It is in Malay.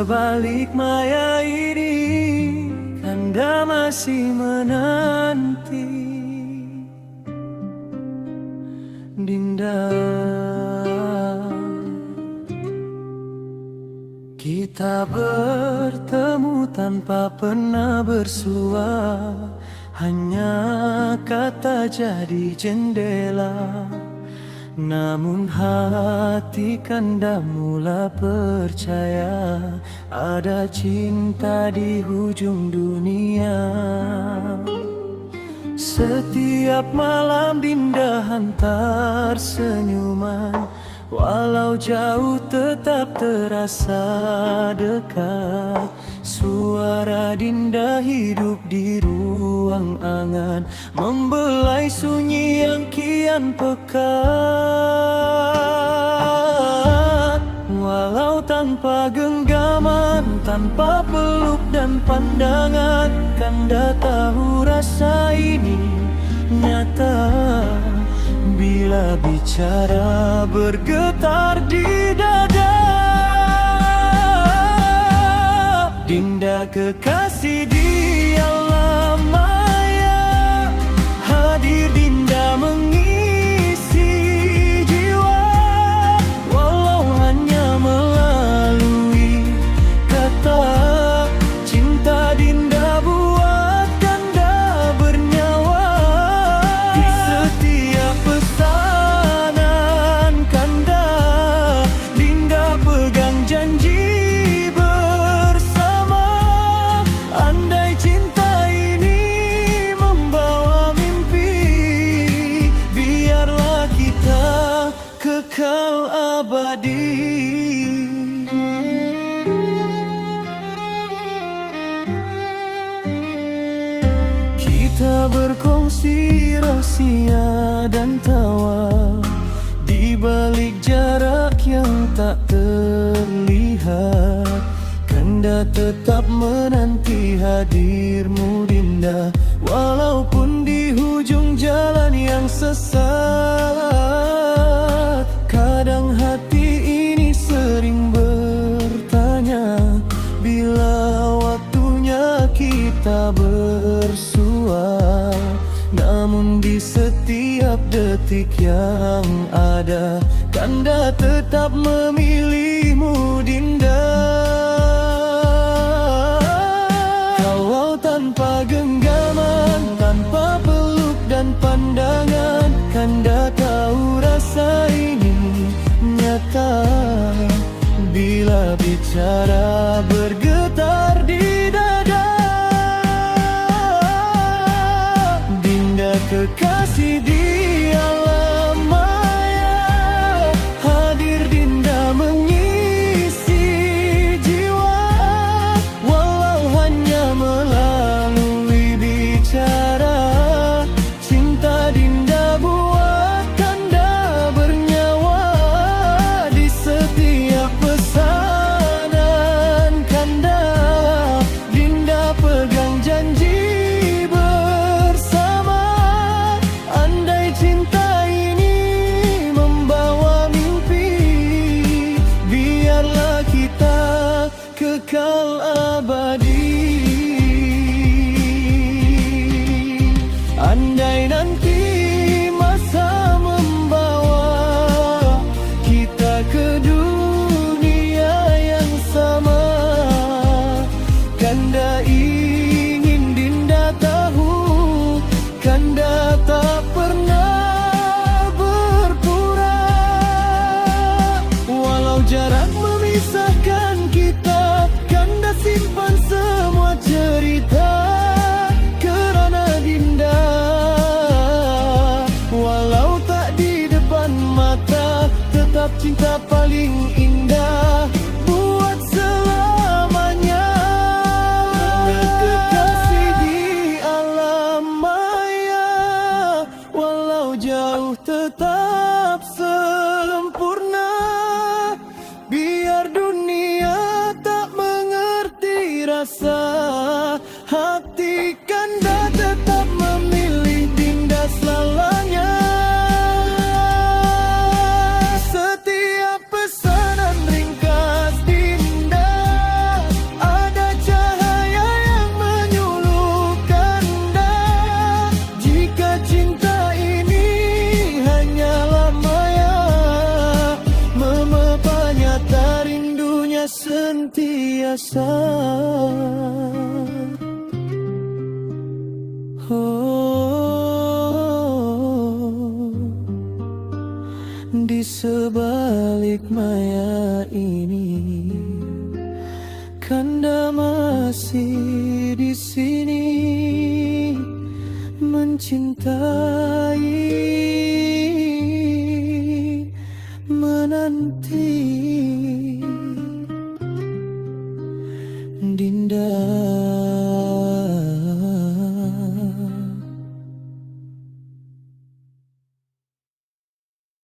Sebalik maya ini, Kanda masih menanti Dinda. Kita bertemu tanpa pernah bersua, hanya kata jadi jendela. Namun hati Kanda mula percaya ada cinta di hujung dunia. Setiap malam Dinda hantar senyuman, walau jauh tetap terasa dekat. Suara Dinda hidup di ruang angan, membelai sunyi yang kian pekat. Walau tanpa genggaman, tanpa peluk dan pandangan, Kanda tahu rasa ini nyata. Bila bicara bergetar di dada, Dinda kekasih di alam maya, hadir Dinda mengisi jiwa. Walau hanya melalui kata cinta, Dinda buat Kanda bernyawa. Di setiap pesanan Kanda, Dinda pegang janji. Kekal abadi. Kita berkongsi rahasia dan tawa di balik jarak yang tak terlihat. Kanda tetap menanti hadirmu Dinda, walaupun di hujung jalan yang sesat. Kadang hati ini sering bertanya, bila waktunya kita bersua. Namun di setiap detik yang ada, Kanda tetap memilihmu Dinda. Kalau tanpa genggaman, tanpa peluk dan pandangan, Kanda tahu rasa ini nyata. Bila bicara bergetar di dada, Dinda kekasih di alam maya, hadir Dinda mengisi jiwa. Walau hanya melalui bicara cinta, Dinda buat Kanda bernyawa. Di setiap pesanan Kanda, Dinda pegang janji bersama. Andai cinta ini membawa mimpi, biarlah kita kekal abadi. Andai nanti masa membawa kita ke dunia yang sama, Kanda ingin Dinda tahu, Kanda tak pernah berpura. Walau jarak memisahkan kita, Kanda simpan semua cerita. Kerana Dinda, walau tak di depan mata, tetap cinta paling indah buat selamanya. Kekasih di alam maya, walau jauh tetap sempurna. Biar dunia tak mengerti rasa, hati Kanda tetap memilih Dinda selamanya. Setiap pesanan ringkas Dinda sebalik maya ini, Kanda masih di sini mencintai.